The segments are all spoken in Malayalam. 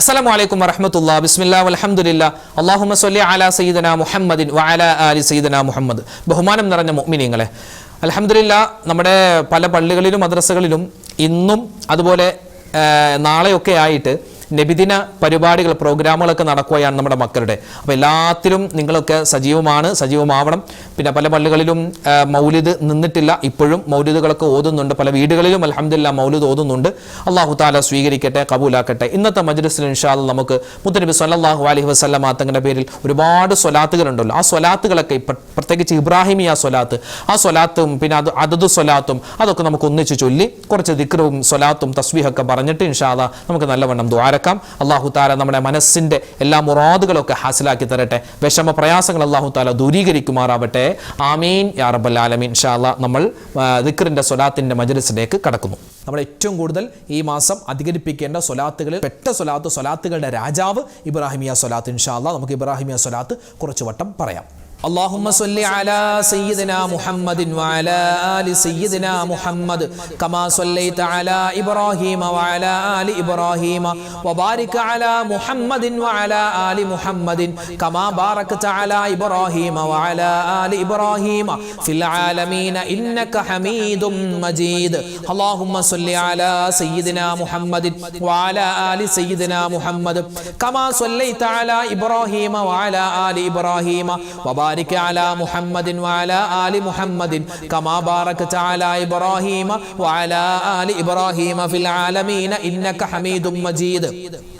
അസ്സലാമു അലൈക്കും വറഹ്മത്തുള്ളാഹി ബിസ്മില്ലാഹി വൽഹംദുലില്ലാഹ് അല്ലാഹുമ്മ സ്വല്ലി അലാ സയ്യിദിനാ മുഹമ്മദിൻ വഅലാ ആലി സയ്യിദിനാ മുഹമ്മദ്. ബഹുമാനം നിറഞ്ഞ മുഅ്മിനീങ്ങളെ, അൽഹംദുലില്ലാഹ് നമ്മുടെ പല പള്ളികളിലും മദ്രസകളിലും ഇന്നും അതുപോലെ നാളെയൊക്കെ ആയിട്ട് നബിദിന പരിപാടികൾ പ്രോഗ്രാമുകളൊക്കെ നടക്കുകയാണ് നമ്മുടെ മക്കളുടെ. അപ്പോൾ എല്ലാത്തിലും നിങ്ങളൊക്കെ സജീവമാവണം. പിന്നെ പല പള്ളികളിലും മൗലിദ് നിന്നിട്ടില്ല, ഇപ്പോഴും മൗലിദുകളൊക്കെ ഓതുന്നുണ്ട്. പല വീടുകളിലും അൽഹംദുലില്ലാഹ് മൗലിദ് ഓതുന്നുണ്ട്. അല്ലാഹു തആല സ്വീകരിക്കട്ടെ, കബൂലാക്കട്ടെ. ഇന്നത്തെ മജ്ലിസിൽ ഇൻഷാ അല്ലാഹ് നമുക്ക് മുത്തനബി സല്ലല്ലാഹു അലൈഹി വസല്ലമ തങ്ങളുടെ പേരിൽ ഒരുപാട് സ്വലാത്തുകളുണ്ടല്ലോ. ആ സ്വലാത്തുകളൊക്കെ പ്രത്യേകിച്ച് ഇബ്രാഹിമിയ സ്വലാത്ത്, ആ സ്വലാത്തും പിന്നെ അദദു സ്വലാത്തും അതൊക്കെ നമുക്ക് ഒന്നിച്ച് ചൊല്ലി കുറച്ച് ദിക്റും സ്വലാത്തും തസ്ബീഹൊക്കെ പറഞ്ഞിട്ട് ഇൻഷാ അല്ലാഹ് നമുക്ക് നല്ലവണ്ണം ദുആ. അല്ലാഹു തആല നമ്മുടെ മനസ്സിന്റെ എല്ലാ മുറാദുകളൊക്കെ ഹാസിലാക്കി തരട്ടെ. വിഷമ പ്രയാസങ്ങൾ അല്ലാഹു തആല ദൂരീകരിക്കുമാറാവട്ടെ. ആമീൻ യാ റബ്ബൽ ആലമീൻ. ഇൻഷാ അല്ലാഹ് നമ്മൾ ദിക്റിന്റെ സ്വലാത്തിന്റെ മജ്ലിസിലേക്ക് കടക്കുന്നു. നമ്മൾ ഏറ്റവും കൂടുതൽ ഈ മാസം അധികരിപ്പിക്കേണ്ട സ്വലാത്തുകളിൽ പെട്ട സ്വലാത്തുകളുടെ രാജാവ് ഇബ്രാഹിമിയ സ്വലാത്ത്. ഇൻഷാ അല്ലാഹ് നമുക്ക് ഇബ്രാഹിമിയ സ്വലാത്ത് കുറച്ച് വട്ടം പറയാം. اللهم صل على سيدنا محمد وعلى آل سيدنا محمد كما صليت على إبراهيم وعلى آل إبراهيم وبارك على محمد وعلى آل محمد كما باركت على إبراهيم وعلى آل إبراهيم في العالمين إنك حميد مجيد. اللهم صل على سيدنا محمد وعلى آل سيدنا محمد كما صليت على إبراهيم وعلى آل إبراهيم وبارك على محمد وعلى آل محمد كما باركت على إبراهيم وعلى آل إبراهيم في العالمين إنك حميد مجيد.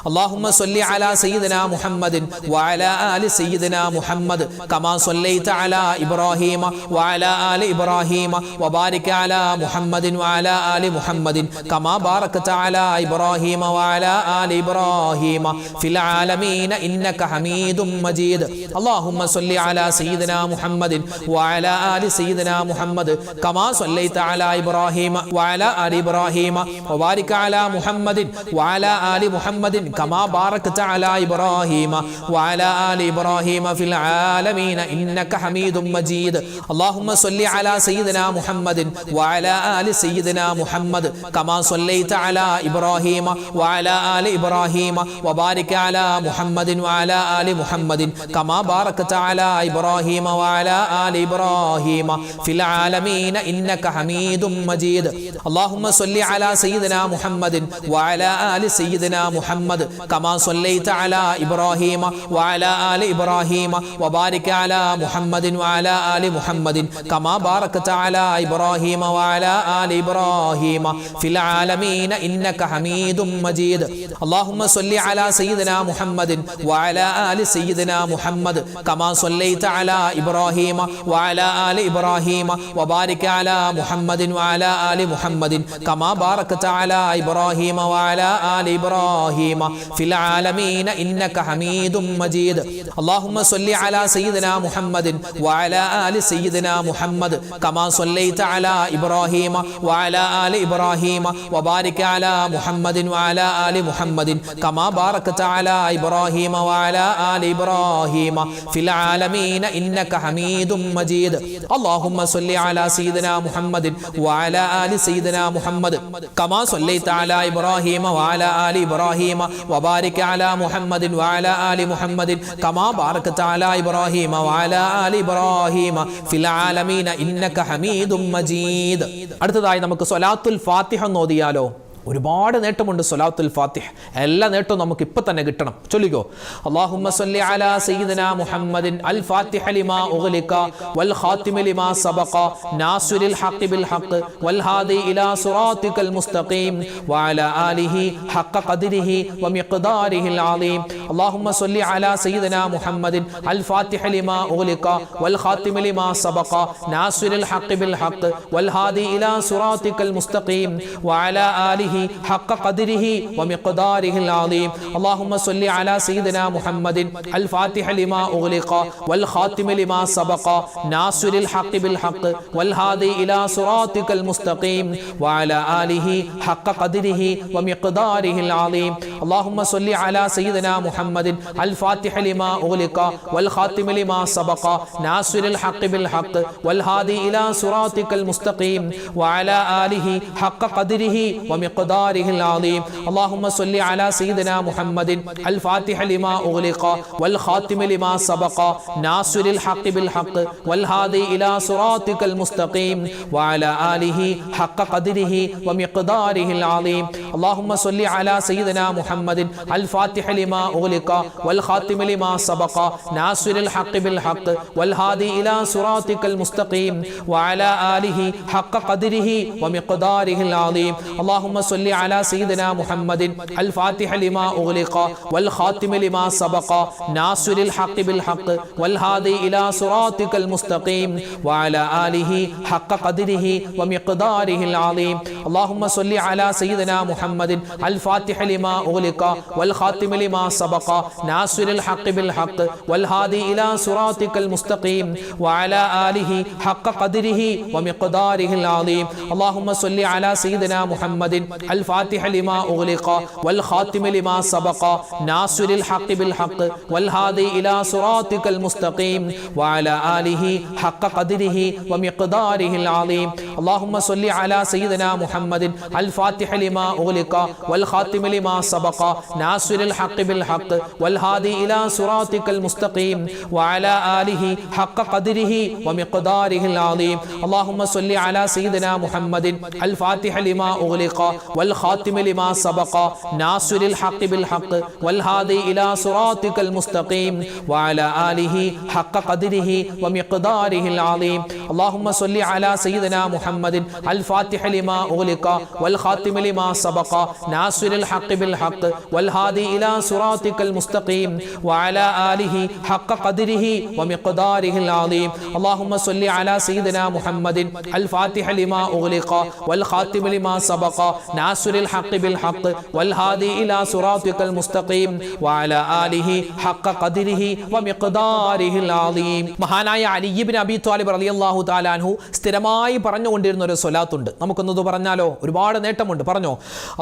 اللهم صل على سيدنا محمد وعلى آل سيدنا محمد كما صليت على إبراهيم وعلى آل إبراهيم وبارك على محمد وعلى آل محمد كما باركت على إبراهيم وعلى آل إبراهيم في العالمين إنك حميد مجيد. اللهم صل على سيدنا محمد وعلى آل سيدنا محمد كما صليت على إبراهيم وعلى آل إبراهيم وبارك على محمد وعلى آل محمد كما باركت على إبراهيم وعلى آل إبراهيم في العالمين إنك حميد مجيد. اللهم صل على سيدنا محمد وعلى آل سيدنا محمد كما صليت على إبراهيم وعلى آل إبراهيم وبارك على محمد وعلى آل محمد كما باركت على إبراهيم وعلى آل إبراهيم في العالمين إنك حميد مجيد. اللهم صل على سيدنا محمد وعلى آل سيدنا محمد كما صليت على إبراهيم وعلى آل إبراهيم وبارك على محمد وعلى آل محمد كما باركت على إبراهيم وعلى آل إبراهيم في العالمين إنك حميد مجيد. اللهم صل على سيدنا محمد وعلى آل سيدنا محمد كما صليت على إبراهيم وعلى آل إبراهيم وبارك على محمد وعلى آل محمد كما باركت على إبراهيم وعلى آل إبراهيم في العالمين إنك حميد مجيد. اللهم صل على سيدنا محمد وعلى آل سيدنا محمد كما صليت على إبراهيم وعلى آل إبراهيم وبارك على محمد وعلى آل محمد كما باركت على إبراهيم وعلى آل إبراهيم في العالمين إنك حميد مجيد. اللهم صل على سيدنا محمد وعلى آل سيدنا محمد كما صليت على إبراهيم وعلى آل إبراهيم وبارك على محمد وعلى آل محمد كما باركت على إبراهيم وعلى آل إبراهيم في العالمين إنك حميد مجيد. അടുത്തതായി നമുക്ക് സ്വലാത്തുൽ ഫാത്തിഹ ഓതിയാലോ. ഒരുപാട് നേട്ടമുണ്ട് സ്വലാത്തുൽ ഫാത്തിഹ. എല്ലാ നേട്ടവും നമുക്ക് ഇപ്പൊ തന്നെ കിട്ടണം. ചൊല്ലിക്കോ. അല്ലാഹുമ്മ സ്വല്ലി അലാ സയ്യിദിനാ മുഹമ്മദിൻ അൽ ഫാത്തിഹ ലിമാ ഉഗ്ലിക വൽ ഖാതിമ ലിമാ സബഖ നാസിറിൽ ഹഖ് ബിൽ ഹഖ് വൽ ഹാദി ഇലാ സിറാത്തിക്കൽ മുസ്തഖീം വഅലാ ആലിഹി ഹഖ ഖദ്രിഹി വമിഖ്ദാരിഹിൽ അളീം. അല്ലാഹുമ്മ സ്വല്ലി അലാ സയ്യിദിനാ മുഹമ്മദിൻ അൽ ഫാത്തിഹ ലിമാ ഉഗ്ലിക വൽ ഖാതിമ ലിമാ സബഖ നാസിറിൽ ഹഖ് ബിൽ ഹഖ് വൽ ഹാദി ഇലാ സിറാത്തിക്കൽ മുസ്തഖീം വഅലാ ആലിഹി حق قدره ومقداره العظيم. اللهم صل على سيدنا محمد الفاتح لما أغلق والخاتم لما سبق ناصر الحق بالحق والهادي إلى صراطك المستقيم وعلى آله حق قدره ومقداره العظيم. اللهم صل على سيدنا محمد محمد الفاتح لما أغلق والخاتم لما سبق ناصر الحق بالحق والهادي إلى صراطك المستقيم وعلى آله حق قدره ومقداره العظيم اللهم صل على سيدنا محمد الفاتح لما أغلق والخاتم لما سبق ناصر الحق بالحق والهادي إلى صراطك المستقيم وعلى آله حق قدره ومقداره العظيم اللهم صل على سيدنا محمد الفاتح لما أغلق والخاتم لما سبق ناصر الحق بالحق والهادي إلى صراطك المستقيم وعلى آله حق قدره ومقداره العظيم اللهم صل على سيدنا محمد الفاتح لما أغلق والخاتم لما سبق ناصر الحق بالحق والهادي إلى صراطك المستقيم وعلى آله حق قدره ومقداره العظيم اللهم صل على سيدنا محمد الفاتح لما أغلق والخاتم لما سبق ناصر الحق بالحق والهادي إلى صراطك المستقيم وعلى آله حق قدره ومقداره العظيم اللهم صل على سيدنا محمد الفاتح لما أغلق والخاتم لما سبق ناصر الحق بالحق والهادي إلى صراطك المستقيم وعلى آله حق قدره ومقداره العظيم اللهم صل على سيدنا محمد الفاتح لما أغلق والخاتم لما سبق ناصر الحق بالحق والهادي إلى صراطك المستقيم وعلى آله حق قدره ومقداره العظيم اللهم صل على سيدنا محمد الفاتح لما أغلق والخاتم لما سبق ناصر الحق بالحق والهادي إلى صراطك المستقيم وعلى آله حق قدره ومقداره العظيم اللهم صل على سيدنا محمد الفاتح لما أغلق والخاتم لما سبق ناصر الحق بالحق والهادي إلى صراطك المستقيم وعلى آله حق قدره ومقداره العظيم اللهم صل على سيدنا محمد الفاتح لما أغلق والخاتم لما سبق ناصر الحق بالحق والهادي إلى صراطك المستقيم وعلى آله حق قدره ومقداره العظيم മഹാനായ അലി ഇബ്നു അബീ ത്വാലിബ് റളിയല്ലാഹു തആല അൻഹു സ്ഥിരമായി പറഞ്ഞുകൊണ്ടിരുന്ന ഒരു സ്വലാത്തുണ്ട്. നമുക്കൊന്നത് പറഞ്ഞാലോ? ഒരുപാട് നേട്ടമുണ്ട്. പറഞ്ഞോ?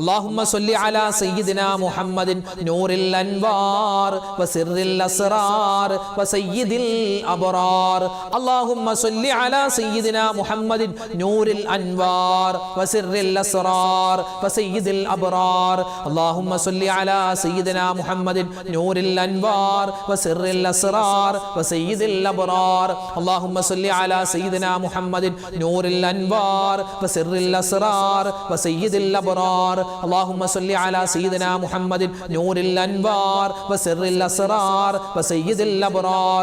അല്ലാഹുമ്മ സ്വല്ലി അലാ സയ്യിദിനാ മുഹമ്മദിൻ നൂറിൽ അൻവാർ വസിറിൽ അസ്റാർ വസയ്യിദിൽ അബ്റാർ അല്ലാഹുമ്മ സ്വല്ലി അലാ സയ്യിദിനാ മുഹമ്മദിൻ നൂറിൽ അൻവാർ വസിറിൽ അസ്റാർ വസയ്യിദിൽ അബ്റാർ അല്ലാഹുമ്മ സ്വല്ലി അലാ സയ്യിദിനാ മുഹമ്മദിൻ നൂറിൽ അൻവാർ വസിറിൽ അസ്റാർ വസയ്യിദിൽ അബ്റാർ اللهم صل على سيدنا محمد نور الأنوار وسر الأسرار وسيد الأبرار اللهم صل على سيدنا محمد نور الأنوار وسر الأسرار وسيد الأبرار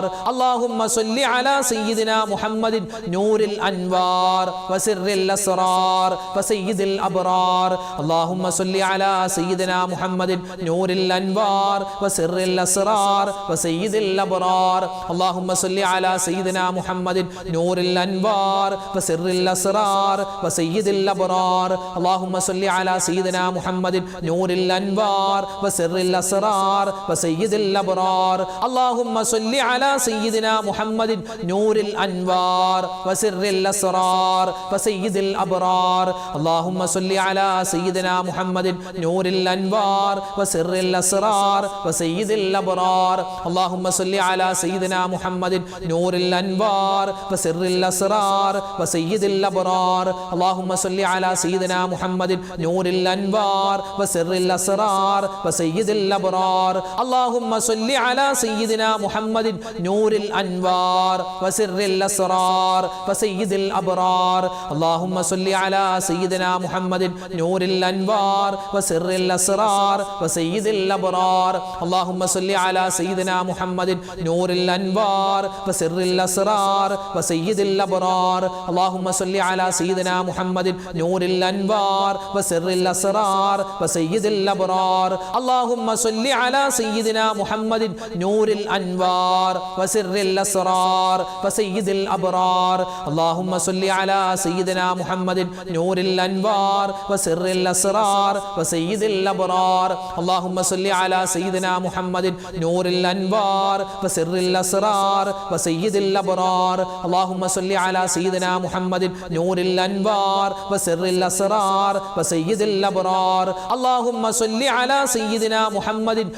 اللهم صل على سيدنا محمد نور الأنوار وسر الأسرار وسيد الأبرار اللهم صل على سيدنا محمد نور الأنوار وسر الأسرار وسيد الأبرار اللهم صل على سيدنا محمد نور الأنوار وسر الأسرار وسيد الأبرار اللهم صل على سيدنا محمد نور الأنوار وسر الأسرار وسيد الأبرار اللهم صل على سيدنا محمد نور الأنوار وسر الأسرار وسيد الأبرار اللهم صل على سيدنا محمد نور الأنوار وسر الأسرار وسيد الأبرار اللهم صل على سيدنا محمد نور الأنوار وسر الأسرار وسيد الأبرار اللهم صل على سيدنا محمد نور الأنوار وسر الأسرار وسيد الأبرار اللهم صل على سيدنا محمد نور الأنوار وسر الأسرار وسيد الأبرار اللهم صل على سيدنا محمد نور الأنوار وسر الأسرار وسيد الأبرار اللهم صل على سيدنا محمد نور الأنوار وسر الأسرار وسيد الأبرار اللهم صل على سيدنا محمد نور الأنوار وسر الأسرار وسيد الأبرار اللهم صل على سيدنا محمد نور الأنوار وسر الأسرار وسيد الأبرار اللهم صل على سيدنا محمد نور الأنوار وسر الأسرار وسيد الأبرار اللهم صل على سيدنا محمد نور الأنوار وسر الأسرار وسيد الأبرار اللهم صل على سيدنا محمد نور الأنوار وسر الأسرار وسيد الأبرار اللهم صل على سيدنا محمد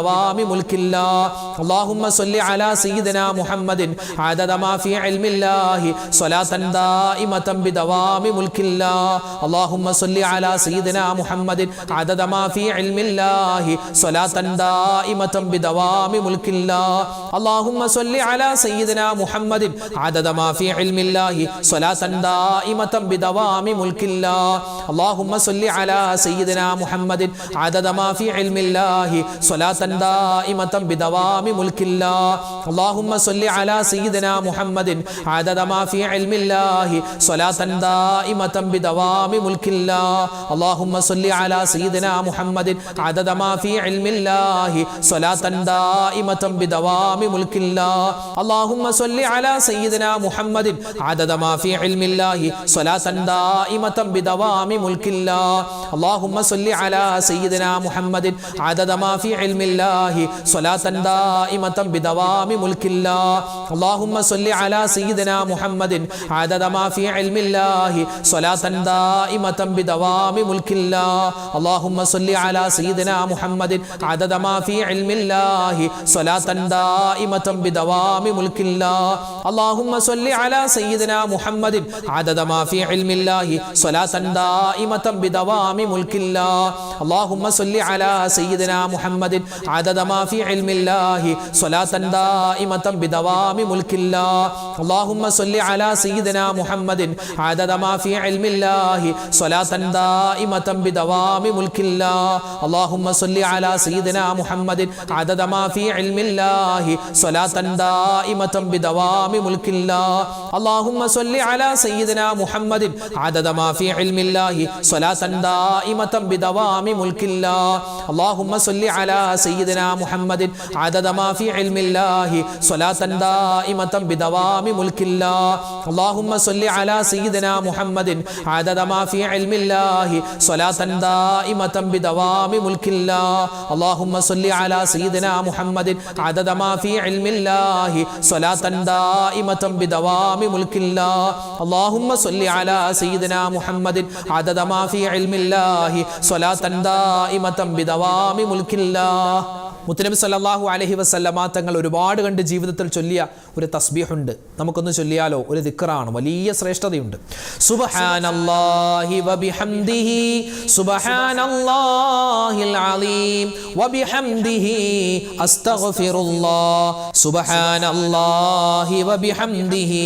ബിദവാമി മുൽക്കില്ലാ اللهم صل على سيدنا محمد عدد ما في علم الله صلاة دائمة بدوام ملك الله اللهم صل على سيدنا محمد عدد ما في علم الله صلاة دائمة بدوام ملك الله اللهم صل على سيدنا محمد عدد ما في علم الله صلاة دائمة بدوام ملك الله اللهم صل على سيدنا محمد عدد ما في علم الله صلاة دائمة بدوام ملك الله اللهم صل على سيدنا محمد عدد ما في علم الله صلاة دائمة بدوام ملك الله اللهم صل على سيدنا محمد عدد ما في علم الله صلاة دائمة بدوام ملك الله اللهم صل على سيدنا محمد عدد ما في علم الله صلاة دائمة بدوام ملك الله اللهم صل على سيدنا محمد عدد ما في علم الله صلاة دائمة بدوام ملك الله اللهم صل على سيدنا محمد عدد ما في علم الله صلاة دائمة بدوام ملك الله اللهم صل على سيدنا محمد عدد ما في علم الله صلاة دائمة بدوام ملك الله اللهم صل على سيدنا محمد عدد ما في علم الله صلاة دائمة بدوام ملك الله اللهم صل على سيدنا محمد عدد ما في علم الله صلاة دائمة بدوام ملك الله اللهم صل على سيدنا محمد عدد ما في علم الله صلاة دائمة بدوام ملك الله اللهم صل على سيدنا محمد عدد ما في علم الله صلاة دائمة بدوام ملك الله اللهم صل على سيدنا محمد عدد ما في علم الله صلاة دائمة بدوام ملك الله اللهم صل على سيدنا محمد عدد ما في علم الله صلاة دائمة بدوام ملك الله اللهم صل على سيدنا محمد عدد ما في علم الله صلاة دائمة بدوام ملك الله اللهم صل على سيدنا محمد عدد ما في علم الله صلاة دائمة بدوام ملك الله اللهم صل على سيدنا محمد عدد ما في علم الله صلاة دائمة بدوام ملك الله മുത്തനബി സല്ലല്ലാഹു അലൈഹി വസല്ലമ തങ്ങൾ ഒരുപാട് കണ്ട് ജീവിതത്തിൽ ചൊല്ലിയ ഒരു തസ്ബീഹുണ്ട്. നമുക്കൊന്ന് ചൊല്ലിയാലോ? ഒരു ദിക്റാണ്, വലിയ ശ്രേഷ്ഠതയുണ്ട്. സുബ്ഹാനല്ലാഹി വബിഹംദിഹി സുബ്ഹാനല്ലാഹിൽ അലീം വബിഹംദിഹി അസ്തഗ്ഫിറുല്ലാഹ് സുബ്ഹാനല്ലാഹി വബിഹംദിഹി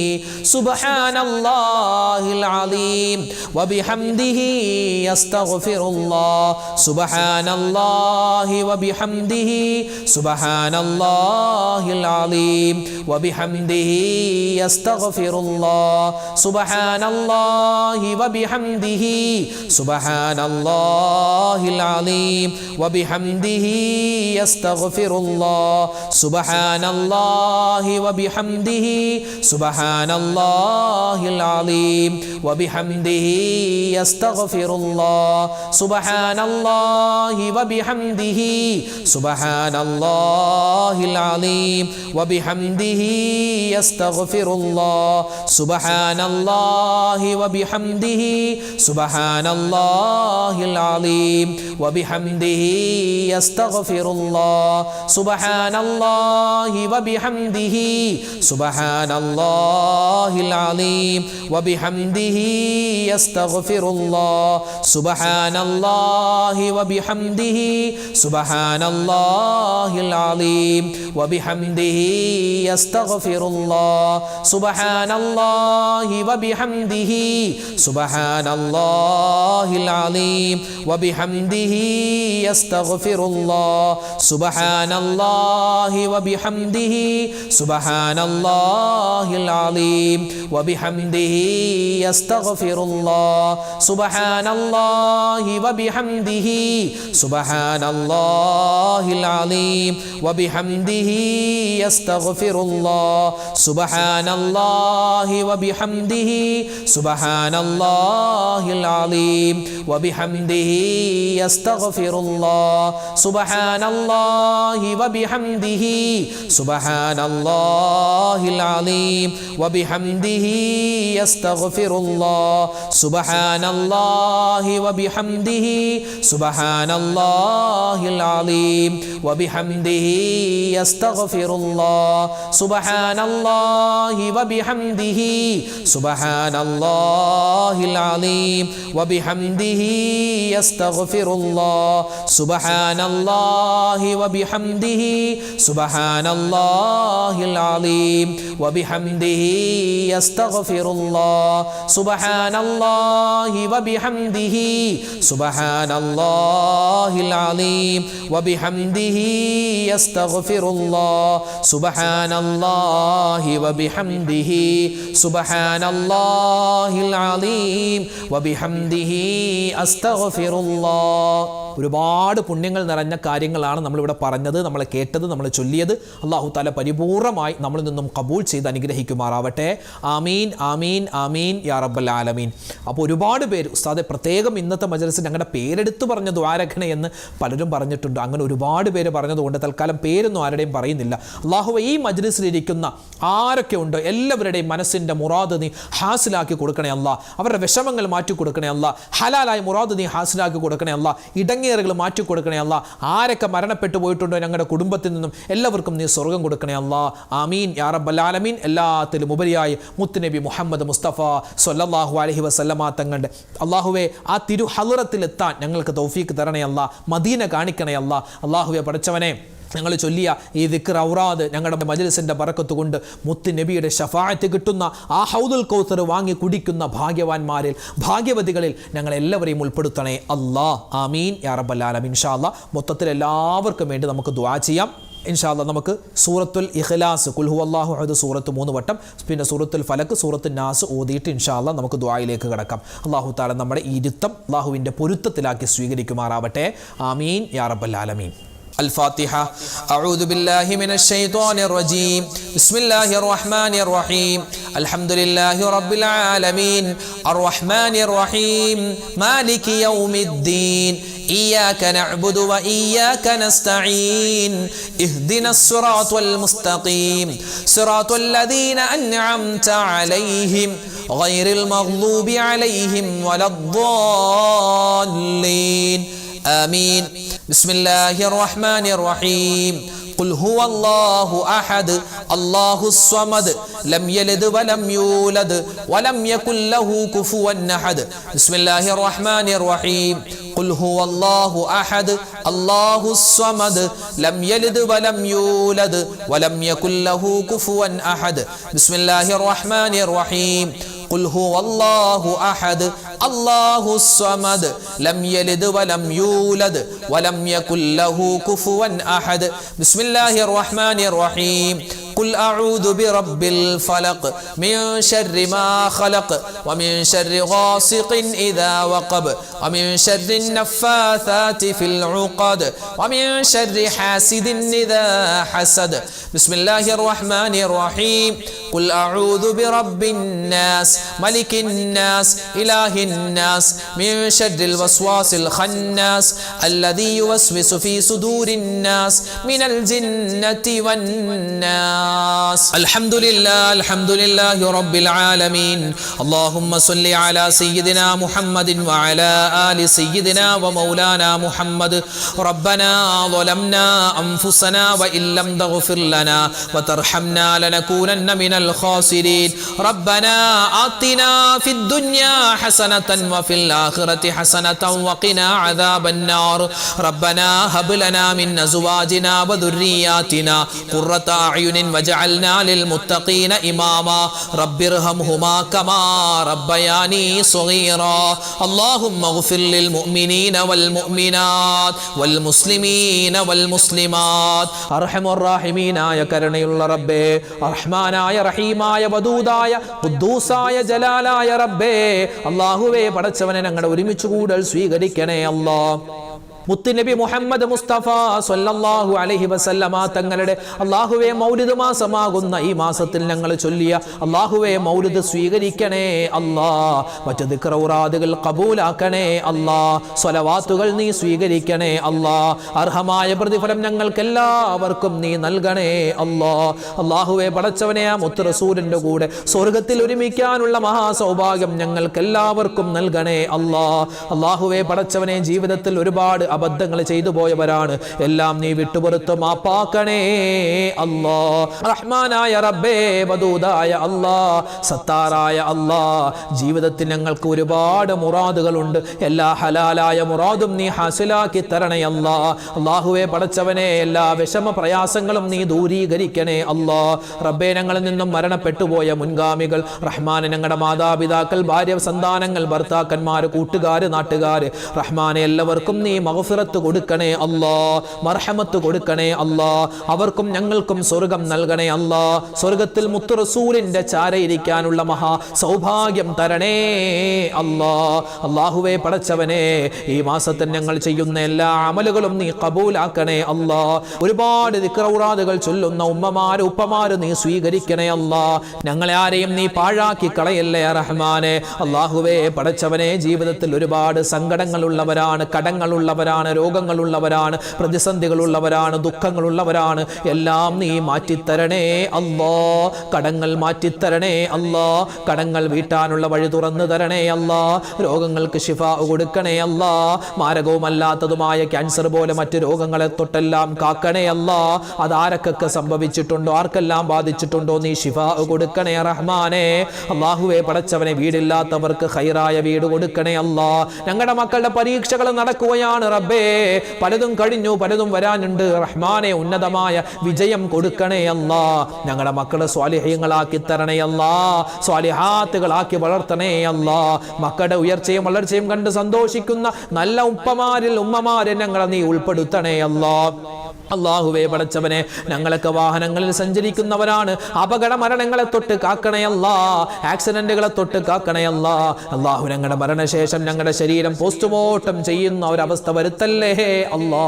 സുബ്ഹാനല്ലാഹിൽ അലീം വബിഹംദിഹി അസ്തഗ്ഫിറുല്ലാഹ് സുബ്ഹാനല്ലാഹി വബിഹംദിഹി സുബ്ഹാനല്ലാഹിൽ അലീം വബിഹംദിഹി അസ്തഗ്ഫിറുല്ലാഹ് സുബ്ഹാനല്ലാഹി വബിഹംദിഹി സുബ്ഹാനല്ലാഹിൽ അലീം വബിഹംദിഹി അസ്തഗ്ഫിറുല്ലാഹ് സുബ്ഹാനല്ലാഹി വബിഹംദിhi സുബ്ഹാനല്ലാഹിൽ അലീം വബിഹംദിhi അസ്തഗ്ഫിറുല്ലാഹ് സുബ്ഹാനല്ലാഹി വബിഹംദിhi സുബ്ഹാനല്ലാഹിൽ അലീം വബിഹംദിhi അസ്തഗ്ഫിറുല്ലാഹ് സുബ്ഹാനല്ലാഹി വബിഹംദിhi സുബ്ഹാനല്ലാഹിൽ അലീം വബിഹംദിhi അസ്തഗ്ഫിറുല്ലാഹ് സുബ്ഹാനല്ലാഹി വബിഹംദിhi സുബ്ഹാനല്ലാഹിൽ അലീം വബിഹംദിhi അസ്തഗ്ഫിറുല്ലാഹ് സുബ്ഹാനല്ലാഹി വബിഹംദിhi സുബ്ഹാനല്ലാഹിൽ അലീം വബിഹംദിhi അസ്തഗ്ഫിറുല്ലാഹ് സുബ്ഹാനല്ലാഹി വബിഹംദിhi സുബ്ഹാനല്ലാഹിൽ അലീം വബിഹംദിhi അസ്തഗ്ഫിറുല്ലാഹ് സുബ്ഹാനല്ലാഹി വബിഹംദിhi സുബ്ഹാനല്ലാഹിൽ അലീം വബിഹംദിhi അസ്തഗ്ഫിറുല്ലാഹ് സുബ്ഹാനല്ലാഹി വബിഹംദിhi സുബ്ഹാനല്ലാഹിൽ അലീം വബിഹംദിhi അസ്തഗ്ഫിറുല്ലാഹ് സുബ്ഹാനല്ലാഹി വബിഹംദിhi സുബ്ഹാനല്ലാഹിൽ അലീം വബിഹംദിhi അസ്തഗ്ഫിറുല്ലാഹ് സുബ്ഹാനല്ലാഹി വബിഹംദിhi സുബ്ഹാനല്ലാഹിൽ അലീം വബിഹംദിhi അസ്തഗ്ഫിറുല്ലാഹ് സുബ്ഹാനല്ലാഹി വബിഹംദിhi സുബ്ഹാനല്ലാഹിൽ അലീം വബിഹംദിഹി അസ്തഗ്ഫിറുല്ലാഹ് സുബ്ഹാനല്ലാഹി വബിഹംദിഹി സുബ്ഹാനല്ലാഹിൽ അലീം വബിഹംദിഹി അസ്തഗ്ഫിറുല്ലാഹ് സുബ്ഹാനല്ലാഹി വബിഹംദിഹി സുബ്ഹാനല്ലാഹിൽ അലീം വബിഹംദിഹി അസ്തഗ്ഫിറുല്ലാഹ് സുബ്ഹാനല്ലാഹി വബിഹംദിഹി സുബ്ഹാനല്ലാഹിൽ അലീം വബിഹംദിഹി അസ്തഗ്ഫിറുല്ലാഹ് സുബ്ഹാനല്ലാഹി വബിഹംദിഹി സുബ്ഹാനല്ലാഹിൽ അലീം വബിഹംദിഹി അസ്തഗ്ഫിറുല്ലാഹ്. ഒരുപാട് പുണ്യങ്ങൾ നിറഞ്ഞ കാര്യങ്ങളാണ് നമ്മളിവിടെ പറഞ്ഞത്, നമ്മൾ കേട്ടത്, നമ്മൾ ചൊല്ലിയത്. അല്ലാഹു തആല പരിപൂർണമായി നമ്മളിൽ നിന്നും കബൂൽ ചെയ്ത് അനുഗ്രഹിക്കുമാറാവട്ടെ. ആമീൻ ആമീൻ ആമീൻ യാ റബ്ബൽ ആലമീൻ. അപ്പോൾ ഒരുപാട് പേര് ഉസ്താദെ പ്രത്യേകം ഇന്നത്തെ മജ്‌ലിസിൽ ഞങ്ങളുടെ പേരെടുത്ത് പറഞ്ഞ ദ്വാരഖണ എന്ന് പലരും പറഞ്ഞിട്ടുണ്ട്. അങ്ങനെ ഒരുപാട് പേര് പറഞ്ഞതുകൊണ്ട് തൽക്കാലം പേരൊന്നും ആരുടെയും പറയുന്നില്ല. അല്ലാഹുവേ, ഈ മജ്‌ലിസിലിരിക്കുന്ന ആരൊക്കെ ഉണ്ടോ എല്ലാവരുടെയും മനസ്സിൻ്റെ മുറാദ് നീ ഹാസിലാക്കി കൊടുക്കണേ അല്ലാ. അവരുടെ വിഷമങ്ങൾ മാറ്റി കൊടുക്കണേ അല്ലാ. ഹലാലായ മുറാദ് നീ ഹാസിലാക്കി കൊടുക്കണേ അല്ലാ. ഇടങ്ങേറുകൾ മാറ്റി കൊടുക്കണേ അല്ലാ. ആരൊക്കെ മരണപ്പെട്ടു പോയിട്ടുണ്ടോ ഞങ്ങളുടെ കുടുംബത്തിൽ നിന്നും എല്ലാവർക്കും നീ സ്വർഗം കൊടുക്കണേ അല്ലാ. ആമീൻ യാ റബ്ബൽ ആലമീൻ. എല്ലാത്തിലും ഉപരിയായി മുത്തുനബി മുഹമ്മദ് മുസ്തഫ സ്വല്ലല്ലാഹു അലൈഹി വസല്ലമ തങ്ങളുടെ അല്ലാഹുവേ ആ തിരു ഹളറത്തിലെത്താൻ ഞങ്ങൾക്ക് തൗഫീക്ക് തരണേ അല്ലാ. മദീന കാണിക്കണേ അല്ലാ. അല്ലാഹുവേ പടച്ചവനെ, ഞങ്ങൾ ചൊല്ലിയ ഈ ദിക്ർ ഔറാദ് ഞങ്ങളുടെ മജ്‌ലിസിൻ്റെ ബറക്കത്ത് കൊണ്ട് മുത്ത് നബിയുടെ ശഫാഅത്ത് കിട്ടുന്ന ആ ഹൗദുൽ കൗസർ വാങ്ങി കുടിക്കുന്ന ഭാഗ്യവാന്മാരിൽ ഭാഗ്യവതികളിൽ ഞങ്ങളെല്ലാവരെയും ഉൾപ്പെടുത്തണേ അല്ലാ. ആമീൻ യാ റബ്ബൽ ആലമീൻ. ഇൻഷാ അല്ലാ മൊത്തത്തിൽ എല്ലാവർക്കും വേണ്ടി നമുക്ക് ദുആ ചെയ്യാം. ഇൻഷാ അല്ലാ നമുക്ക് സൂറത്തുൽ ഇഖ്ലാസ്, ഖുൽ ഹുവല്ലാഹു അഹദ് സൂറത്ത് 3 വട്ടം, പിന്നെ സൂറത്തുൽ ഫലക്ക്, സൂറത്തുൽ നാസ് ഓതിയിട്ട് ഇൻഷാ അല്ലാ നമുക്ക് ദുആയിലേക്ക് കടക്കാം. അല്ലാഹു തആല നമ്മുടെ ഈ ഇരുത്തം അല്ലാഹുവിൻ്റെ പൊരുത്തത്തിലാക്കി സ്വീകരിക്കുമാറാവട്ടെ. ആമീൻ യാ റബ്ബൽ ആലമീൻ. الفاتحة. أعوذ بالله من الشيطان الرجيم. بسم الله الرحمن الرحيم. الحمد لله رب العالمين الرحمن الرحيم مالك يوم الدين إياك نعبد وإياك نستعين اهدنا الصراط المستقيم صراط الذين أنعمت عليهم غير المغضوب عليهم ولا الضالين آمين. بسم الله الرحمن الرحيم. قل هو الله أحد الله الصمد لم يلد ولم يولد ولم يكن له كفوا أحد. بسم الله الرحمن الرحيم. قل هو الله أحد الله الصمد لم يلد ولم يولد ولم يكن له كفوا أحد. بسم الله الرحمن الرحيم. قل هو الله أحد الله الصمد لم يلد ولم يولد ولم يكن له كفوا أحد. بسم الله الرحمن الرحيم. قل أعوذ برب الفلق من شر ما خلق ومن شر غاسق إذا وقب ومن شر النفاثات في العقد ومن شر حاسد إذا حسد. بسم الله الرحمن الرحيم. قل أعوذ برب الناس ملك الناس إله الناس من شر الوسواس الخناس الذي يوسوس في صدور الناس من الجنة والناس. الحمد لله رب العالمين. اللهم صل على سيدنا محمد وعلى آل سيدنا ومولانا محمد. ربنا ظلمنا أنفسنا وإن لم تغفر لنا وترحمنا لنكونن من الخاسرين. ربنا آتنا في الدنيا حسنة وفي الآخرة حسنة وقنا عذاب النار. ربنا هب لنا من أزواجنا وذرياتنا قرة أعين واجعلنا للمتقين إماما. رب ارحمهما كما ربياني صغيرا. اللهم اغفر للمؤمنين والمؤمنات والمسلمين والمسلمات. أرحم الراحمين يا കരുണയുള്ള റബ്ബേ, റഹ്മാനായ റഹീമായ വദൂദായ ഖുദ്ദൂസായ ജലാലായ റബ്ബേ, അല്ലാഹുവേ പടച്ചവനെ ഞങ്ങളുടെ ഒരുമിച്ച് കൂടൽ സ്വീകരിക്കണേ അല്ലാഹ്. മുത്തുനബി മുഹമ്മദ് മുസ്തഫ സ്വല്ലല്ലാഹു അലൈഹി വസല്ലമ തങ്ങളുടെ അല്ലാഹുവേ മൗലിദ് മാസമാകുന്ന ഈ മാസത്തിൽ ഞങ്ങൾ ചൊല്ലിയ അല്ലാഹുവേ മൗലിദ് സ്വീകരിക്കണേ അല്ലാ. മറ്റു ദിക്ർ ഔറാദുകൾ ഖബൂലാക്കണേ അല്ലാ. സ്വലവാത്തുകൾ നീ സ്വീകരിക്കണേ അല്ലാ. അർഹമായ പ്രതിഫലം ഞങ്ങൾക്ക് എല്ലാവർക്കും നീ നൽകണേ അല്ലാ. അല്ലാഹുവേ പടച്ചവനെ ആ മുത്ത് റസൂലിന്റെ കൂടെ സ്വർഗ്ഗത്തിൽ ഒരുമിക്കാനുള്ള മഹാസൗഭാഗ്യം ഞങ്ങൾക്ക് എല്ലാവർക്കും നൽകണേ അല്ലാ. അല്ലാഹുവേ പടച്ചവനെ ജീവിതത്തിൽ ഒരുപാട് അബദ്ധങ്ങൾ ചെയ്തു പോയവരാണ്. എല്ലാം നീ വിട്ടുപുറത്ത് മാപ്പാക്കണേ അല്ലാ. റഹ്മാനായ റബ്ബേ, വദൂദായ അല്ലാ, സത്താറായ അല്ലാ, ജീവിതത്തിൽ ഞങ്ങൾക്ക് ഒരുപാട് മുറാദുകളുണ്ട്. എല്ലാ ഹലാലായ മുറാദും നീ ഹാസിലാക്കി തരണേ അല്ലാ. അല്ലാഹുവേ പടച്ചവനെ, എല്ലാ വിഷമ പ്രയാസങ്ങളും നീ ദൂരീകരിക്കണേ അല്ലാ. റബ്ബേ, ഞങ്ങളിൽ നിന്നും മരണപ്പെട്ടു പോയ മുൻഗാമികൾ, റഹ്മാനെ, ഞങ്ങളുടെ മാതാപിതാക്കൾ, ഭാര്യ, സന്താനങ്ങൾ, ഭർത്താക്കന്മാർ, കൂട്ടുകാര്, നാട്ടുകാര്, റഹ്മാനെ, എല്ലാവർക്കും നീ മഗ്ഫിറത്ത് കൊടുക്കണേ അല്ലാ, മർഹമത്ത് കൊടുക്കണേ അല്ലാ. അവർക്കും ഞങ്ങൾക്കും സ്വർഗം നൽകണേ അല്ലാ. സ്വർഗത്തിൽ മുത്തു റസൂലിന്റെ ചാരയിരിക്കാനുള്ള മഹാ സൗഭാഗ്യം തരണേ അല്ലാ. അല്ലാഹുവേ പടച്ചവനെ, ഈ മാസത്തിൽ ഞങ്ങൾ ചെയ്യുന്ന എല്ലാ അമലുകളും നീ ഖബൂലാക്കണേ അല്ലാ. ഒരുപാട് ദിക്റൗറാദുകൾ ചൊല്ലുന്ന ഉമ്മമാര്, ഉപ്പമാര് നീ സ്വീകരിക്കണേ അല്ലാ. ഞങ്ങളെ ആരെയും നീ പാഴാക്കി കളയല്ലേ റഹ്മാനെ. അല്ലാഹുവേ പടച്ചവനെ, ജീവിതത്തിൽ ഒരുപാട് സങ്കടങ്ങളുള്ളവരാണ്, കടങ്ങളുള്ളവരാണ്, രോഗങ്ങളുള്ളവരാണ്, പ്രതിസന്ധികളുള്ളവരാണ്, ദുഃഖങ്ങളുള്ളവരാണ്. എല്ലാം നീ മാറ്റിത്തരണേ അല്ലാ. കടങ്ങൾ മാറ്റിത്തരണേ അല്ലാ. കടങ്ങൾ വീട്ടാനുള്ള വഴി തുറന്നു തരണേ അല്ലാ. രോഗങ്ങൾക്ക് ശിഫാ കൊടുക്കണേ അല്ലാ. മാരകവുമല്ലാത്തതുമായ ക്യാൻസർ പോലെ മറ്റു രോഗങ്ങളെ തൊട്ടെല്ലാം കാക്കണേ അല്ലാ. അതാരൊക്കെ സംഭവിച്ചിട്ടുണ്ടോ, ആർക്കെല്ലാം ബാധിച്ചിട്ടുണ്ടോ, നീ ശിഫാ കൊടുക്കണേ റഹ്മാനെ. അല്ലാഹുവേ പടച്ചവനെ, വീടില്ലാത്തവർക്ക് ഖൈറായ വീട് കൊടുക്കണേ അല്ലാ. ഞങ്ങളുടെ മക്കളുടെ പരീക്ഷകൾ നടക്കുകയാണ് റബ്ബേ. പലതും കഴിഞ്ഞു, പലതും വരാനുണ്ട് റഹ്മാനെ. ഉന്നതമായ വിജയം കൊടുക്കണേ അല്ലാ. ഞങ്ങളുടെ മക്കളെ സ്വാലിഹീങ്ങളാക്കി തരണേ അല്ലാ. സ്വാലിഹാത്തുകളാക്കി വളർത്തണേ അല്ലാ. മക്കളുടെ ഉയർച്ചയും വളർച്ചയും കണ്ട് സന്തോഷിക്കുന്ന നല്ല ഉപ്പമാരിൽ ഉമ്മമാരെ ഞങ്ങളെ നീ ഉൾപ്പെടുത്തണേ അല്ലാ. അല്ലാഹുവേ പടച്ചവനെ, ഞങ്ങളൊക്കെ വാഹനങ്ങളിൽ സഞ്ചരിക്കുന്നവരാണ്. അപകട മരണങ്ങളെ തൊട്ട് കാക്കണയല്ലാ, ആക്സിഡന്റുകളെ തൊട്ട് കാക്കണയല്ലാ. അല്ലാഹു, ഞങ്ങളുടെ മരണശേഷം ഞങ്ങളുടെ ശരീരം പോസ്റ്റ്മോർട്ടം ചെയ്യുന്ന ഒരവസ്ഥ വരുത്തല്ലേ അല്ലാ.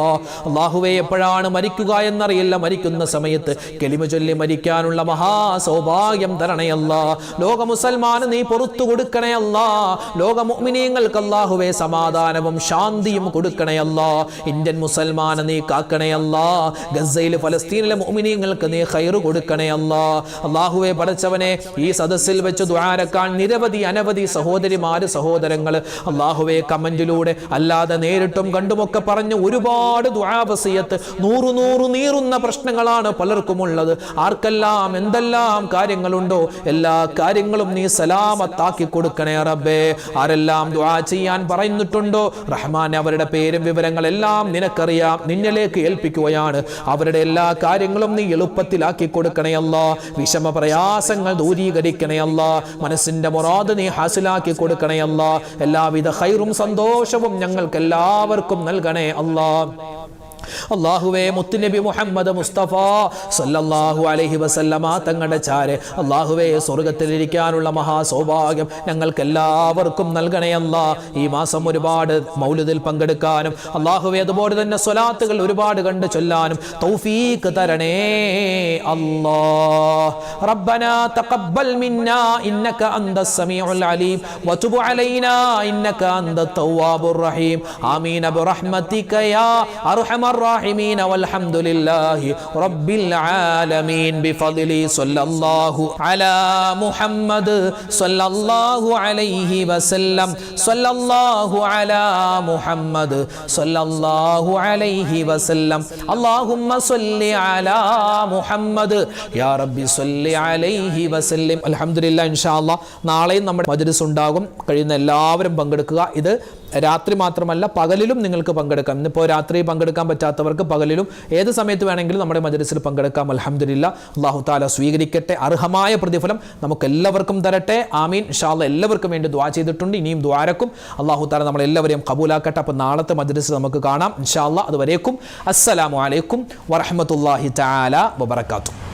അല്ലാഹുവേ, എപ്പോഴാണ് മരിക്കുക എന്നറിയില്ല. മരിക്കുന്ന സമയത്ത് കലിമ ചൊല്ലി മരിക്കാനുള്ള മഹാ സൗഭാഗ്യം തരണയല്ലാ. ലോക മുസൽമാന് നീ പുറത്തു കൊടുക്കണയല്ലാ. ലോക മുഅ്മിനീങ്ങൾക്ക് അല്ലാഹുവേ സമാധാനവും ശാന്തിയും കൊടുക്കണയല്ലാ. ഇന്ത്യൻ മുസൽമാനെ നീ കാക്കണയല്ലാ. ഗസയിലെ ഫലസ്തീനിലെ മുഅ്മിനീങ്ങൾക്ക് നീ ഖൈറ് കൊടുക്കണേ അല്ലാ. അല്ലാഹുവേ പടച്ചവനെ, ഈ സദസ്സിൽ വെച്ച് ദുആരക്കാൻ നിരവധി അനവധി സഹോദരിമാര്, സഹോദരങ്ങൾ അല്ലാഹുവേ കമന്റിലൂടെ അല്ലാതെ നേരിട്ടും കണ്ടുമൊക്കെ പറഞ്ഞു ഒരുപാട് ദുആ വസിയത്ത്, നൂറു നീറുന്ന പ്രശ്നങ്ങളാണ് പലർക്കും ഉള്ളത്. ആർക്കെല്ലാം എന്തെല്ലാം കാര്യങ്ങളുണ്ടോ എല്ലാ കാര്യങ്ങളും നീ സലാമത്താക്കി കൊടുക്കണേ റബ്ബേ. ആരെല്ലാം ദുആ ചെയ്യാൻ പറയുന്നിട്ടുണ്ടോ റഹ്മാൻ, അവരുടെ പേരും വിവരങ്ങളെല്ലാം നിനക്കറിയാം. നിന്നിലേക്ക് ഏൽപ്പിക്കുകയാണ്. അവരുടെ എല്ലാ കാര്യങ്ങളും നീ എളുപ്പത്തിലാക്കി കൊടുക്കണേ അല്ലാ. വിഷമ പ്രയാസങ്ങൾ ദൂരീകരിക്കണേ അല്ലാ. മനസ്സിന്റെ മുറാദ് നീ ഹാസിലാക്കി കൊടുക്കണേ അല്ലാ. എല്ലാവിധ ഖൈറും സന്തോഷവും ഞങ്ങൾക്ക് എല്ലാവർക്കും നൽകണേ അല്ലാ. അല്ലാഹുവേ, മുത്തുനബി മുഹമ്മദ് മുസ്തഫ സല്ലല്ലാഹു അലൈഹി വസല്ലമ തങ്ങളുടെ ചാരെ അല്ലാഹുവേ സ്വർഗ്ഗത്തിലിരിക്കാനുള്ള മഹാ സൗഭാഗ്യം ഞങ്ങൾക്ക് എല്ലാവർക്കും നൽകണേ അല്ലാ. ഈ മാസം ഒരുപാട് മൗലിദിൽ പങ്കെടുക്കാനും അല്ലാഹുവേ അതുപോലെ തന്നെ സ്വലാത്തുകൾ ഒരുപാട് കണ്ട് ചൊല്ലാനും തൗഫീഖ് തരണേ അല്ലാ. റബ്ബനാ തഖബ്ബൽ മിന്നാ ഇന്നക അന്തസ് സമീഉൽ അലീം വതുബ് അലൈനാ ഇന്നക അന്തത് തവ്വാബുർ റഹീം. ആമീൻ ബിറഹ്മതിക യാ അർഹമർ الراحمين والحمد لله رب العالمين بفضل صلى الله على محمد صلى الله عليه وسلم صلى الله على محمد صلى الله عليه وسلم اللهم صل على محمد يا رب صل عليه وسلم. അൽഹംദുലില്ലാ, ഇൻഷാ അല്ലാഹ് നാളെയും നമ്മുടെ മജ്‌ലിസ് ഉണ്ടാകും. കഴിയുന്ന എല്ലാവരും പങ്കെടുക്കുക. ഇത് രാത്രി മാത്രമല്ല, പകലിലും നിങ്ങൾക്ക് പങ്കെടുക്കാം. ഇന്നിപ്പോൾ രാത്രി പങ്കെടുക്കാൻ പറ്റാത്തവർക്ക് പകലിലും ഏത് സമയത്ത് വേണമെങ്കിലും നമ്മുടെ മജ്‌ലിസിൽ പങ്കെടുക്കാം. അൽഹംദുലില്ലാ, അല്ലാഹു തആല സ്വീകരിക്കട്ടെ. അർഹമായ പ്രതിഫലം നമുക്ക് എല്ലാവർക്കും തരട്ടെ. ആമീൻ. ഇൻഷാ അല്ലാഹ് എല്ലാവർക്കും വേണ്ടി ദുആ ചെയ്തിട്ടുണ്ട്. ഇനിയും ദുആരക്കും അല്ലാഹു തആല നമ്മളെല്ലാവരെയും ഖബൂലാക്കട്ടെ. അപ്പോൾ നാളത്തെ മജ്‌ലിസിൽ നമുക്ക് കാണാം ഇൻഷാ അല്ലാഹ്. അതുവരേക്കും അസ്സലാമു അലൈക്കും വറഹ്മത്തുള്ളാഹി തആല വബറകാതുഹു.